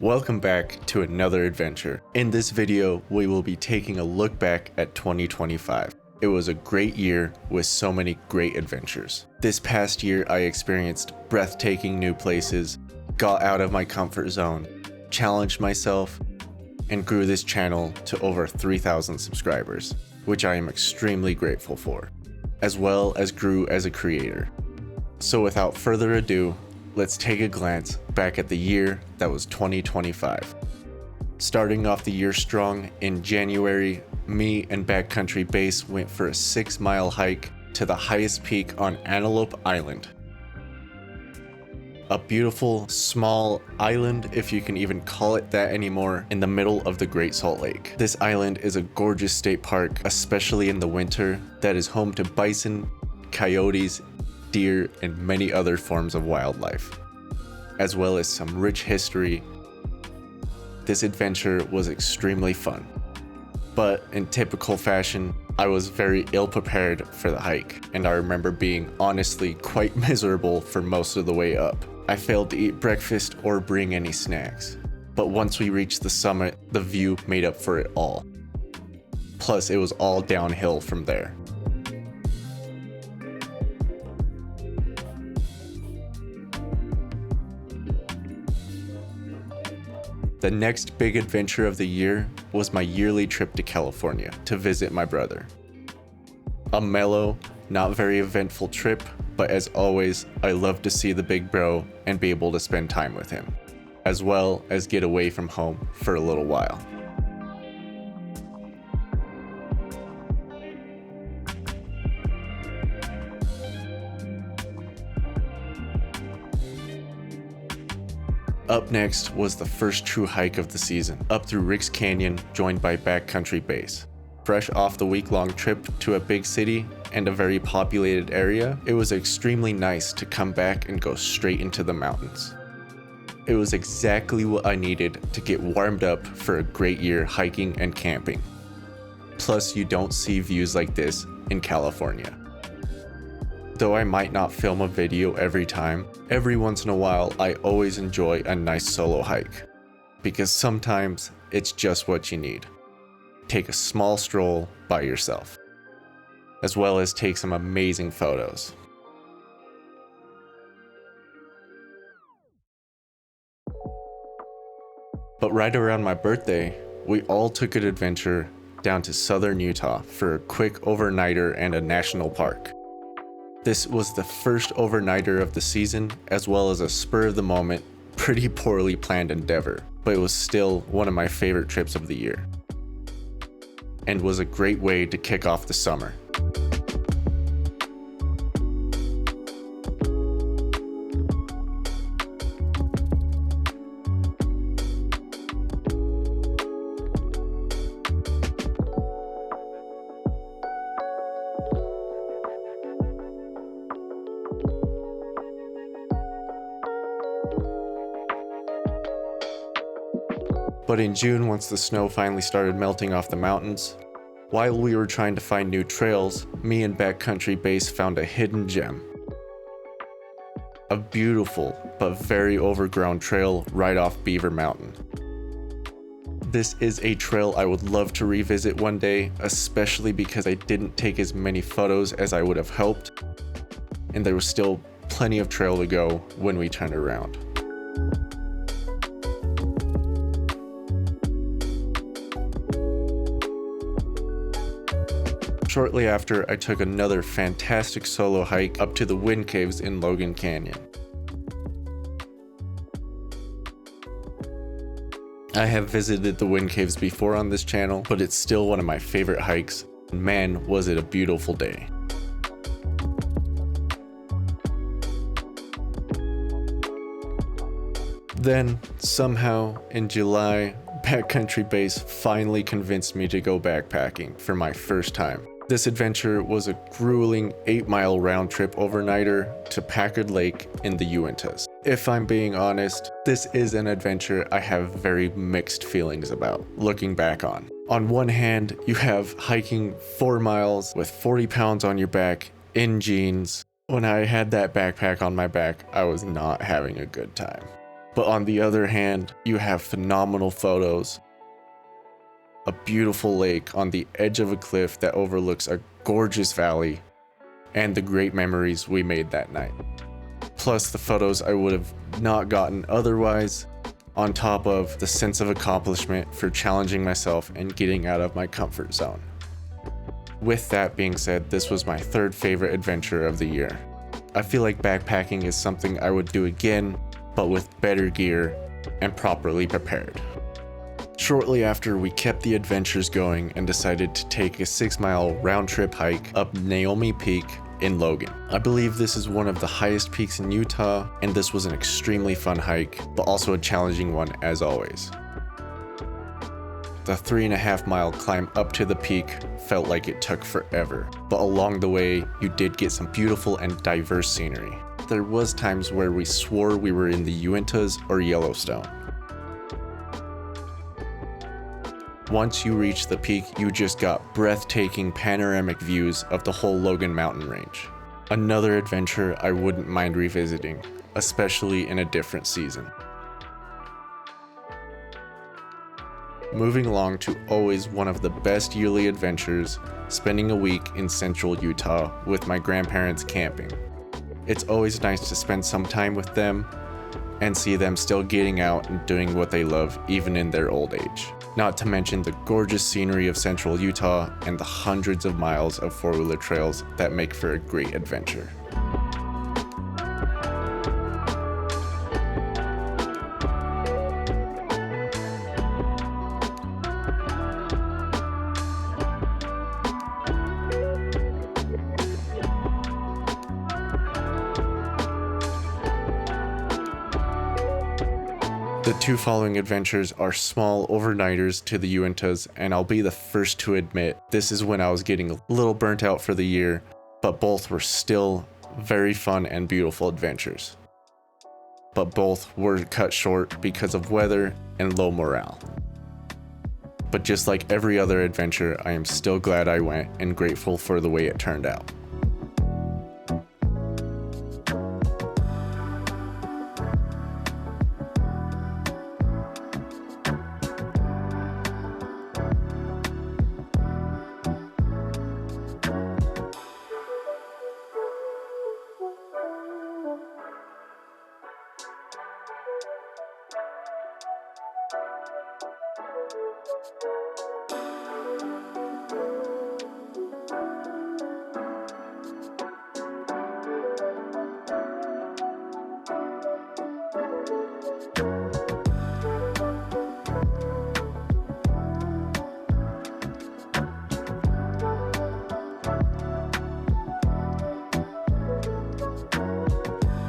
Welcome back to another adventure. In this video, we will be taking a look back at 2025. It was a great year with so many great adventures. This past year, I experienced breathtaking new places, got out of my comfort zone, challenged myself, and grew this channel to over 3,000 subscribers, which I am extremely grateful for, as well as grew as a creator. So without further ado, let's take a glance back at the year that was 2025. Starting off the year strong, in January, me and Backcountry Base went for a 6-mile hike to the highest peak on Antelope Island. A beautiful, small island, if you can even call it that anymore, in the middle of the Great Salt Lake. This island is a gorgeous state park, especially in the winter, that is home to bison, coyotes, deer, and many other forms of wildlife, as well as some rich history. This adventure was extremely fun, but in typical fashion, I was very ill prepared for the hike, and I remember being honestly quite miserable for most of the way up. I failed to eat breakfast or bring any snacks, but once we reached the summit, the view made up for it all. Plus, it was all downhill from there. The next big adventure of the year was my yearly trip to California to visit my brother. A mellow, not very eventful trip, but as always, I love to see the big bro and be able to spend time with him, as well as get away from home for a little while. Up next was the first true hike of the season, up through Rick's Canyon, joined by Backcountry Base. Fresh off the week-long trip to a big city and a very populated area, it was extremely nice to come back and go straight into the mountains. It was exactly what I needed to get warmed up for a great year hiking and camping. Plus, you don't see views like this in California. Though I might not film a video every time, every once in a while I always enjoy a nice solo hike, because sometimes it's just what you need. Take a small stroll by yourself, as well as take some amazing photos. But right around my birthday, we all took an adventure down to southern Utah for a quick overnighter and a national park. This was the first overnighter of the season, as well as a spur-of-the-moment, pretty poorly planned endeavor, but it was still one of my favorite trips of the year, and was a great way to kick off the summer. But in June, once the snow finally started melting off the mountains, while we were trying to find new trails, me and Backcountry Base found a hidden gem. A beautiful but very overgrown trail right off Beaver Mountain. This is a trail I would love to revisit one day, especially because I didn't take as many photos as I would have hoped, and there was still plenty of trail to go when we turned around. Shortly after, I took another fantastic solo hike up to the Wind Caves in Logan Canyon. I have visited the Wind Caves before on this channel, but it's still one of my favorite hikes, and man, was it a beautiful day. Then, somehow, in July, Backcountry Base finally convinced me to go backpacking for my first time. This adventure was a grueling 8-mile round trip overnighter to Packard Lake in the Uintas. If I'm being honest, this is an adventure I have very mixed feelings about, looking back on. On one hand, you have hiking 4 miles with 40 pounds on your back, in jeans. When I had that backpack on my back, I was not having a good time. But on the other hand, you have phenomenal photos, a beautiful lake on the edge of a cliff that overlooks a gorgeous valley, and the great memories we made that night. Plus the photos I would have not gotten otherwise, on top of the sense of accomplishment for challenging myself and getting out of my comfort zone. With that being said, this was my third favorite adventure of the year. I feel like backpacking is something I would do again, but with better gear and properly prepared. Shortly after, we kept the adventures going and decided to take a 6-mile round-trip hike up Naomi Peak in Logan. I believe this is one of the highest peaks in Utah, and this was an extremely fun hike, but also a challenging one as always. The 3.5-mile climb up to the peak felt like it took forever, but along the way, you did get some beautiful and diverse scenery. There was times where we swore we were in the Uintas or Yellowstone. Once you reach the peak, you just got breathtaking panoramic views of the whole Logan mountain range. Another adventure I wouldn't mind revisiting, especially in a different season. Moving along to always one of the best yearly adventures, spending a week in central Utah with my grandparents camping. It's always nice to spend some time with them and see them still getting out and doing what they love even in their old age. Not to mention the gorgeous scenery of central Utah and the hundreds of miles of four-wheeler trails that make for a great adventure. The two following adventures are small overnighters to the Uintas, and I'll be the first to admit this is when I was getting a little burnt out for the year, but both were still very fun and beautiful adventures. But both were cut short because of weather and low morale. But just like every other adventure, I am still glad I went and grateful for the way it turned out.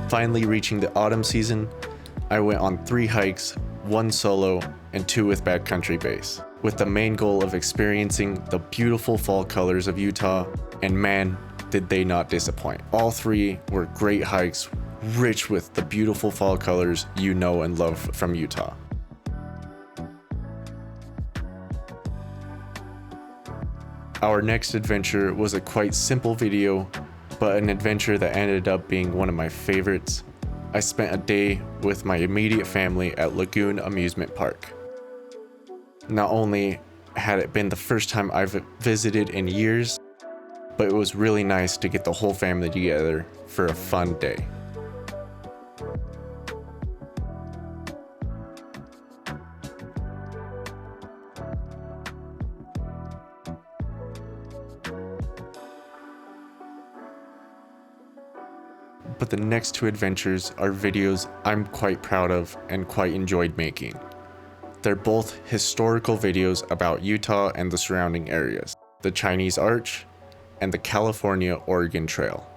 Finally reaching the autumn season, I went on 3 hikes, 1 solo, and 2 with Backcountry Base, with the main goal of experiencing the beautiful fall colors of Utah, and man, did they not disappoint. All 3 were great hikes, rich with the beautiful fall colors you know and love from Utah. Our next adventure was a quite simple video, but an adventure that ended up being one of my favorites. I spent a day with my immediate family at Lagoon Amusement Park. Not only had it been the first time I've visited in years, but it was really nice to get the whole family together for a fun day. But the next 2 adventures are videos I'm quite proud of and quite enjoyed making. They're both historical videos about Utah and the surrounding areas, the Chinese Arch and the California-Oregon Trail.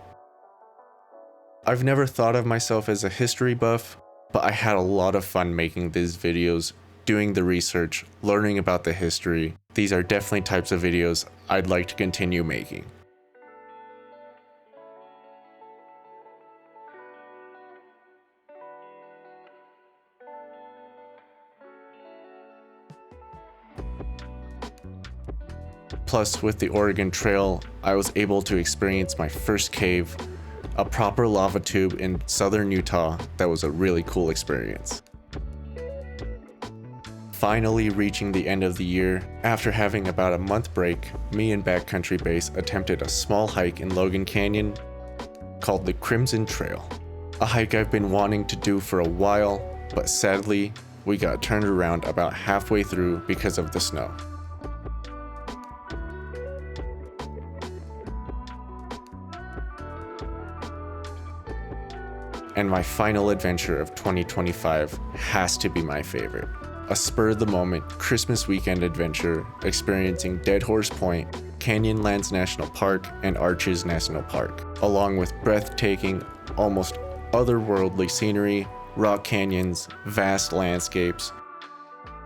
I've never thought of myself as a history buff, but I had a lot of fun making these videos, doing the research, learning about the history. These are definitely types of videos I'd like to continue making. Plus, with the Oregon Trail, I was able to experience my first cave, a proper lava tube in southern Utah that was a really cool experience. finally reaching the end of the year, after having about a month break, me and Backcountry Base attempted a small hike in Logan Canyon called the Crimson Trail. A hike I've been wanting to do for a while, but sadly, we got turned around about halfway through because of the snow. And my final adventure of 2025 has to be my favorite. A spur-of-the-moment Christmas weekend adventure experiencing Dead Horse Point, Canyonlands National Park, and Arches National Park, along with breathtaking, almost otherworldly scenery, rock canyons, vast landscapes.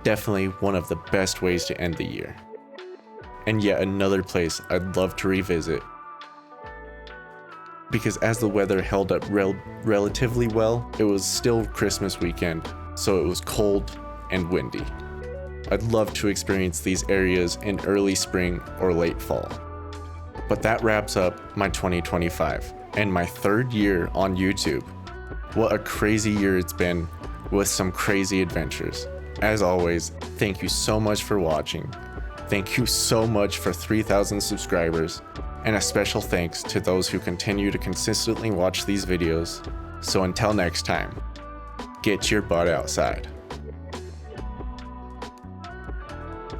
Definitely one of the best ways to end the year. And yet another place I'd love to revisit, because as the weather held up relatively well, it was still Christmas weekend, so it was cold and windy. I'd love to experience these areas in early spring or late fall. But that wraps up my 2025 and my third year on YouTube. What a crazy year it's been with some crazy adventures. As always, thank you so much for watching. Thank you so much for 3,000 subscribers, and a special thanks to those who continue to consistently watch these videos. So until next time, get your butt outside.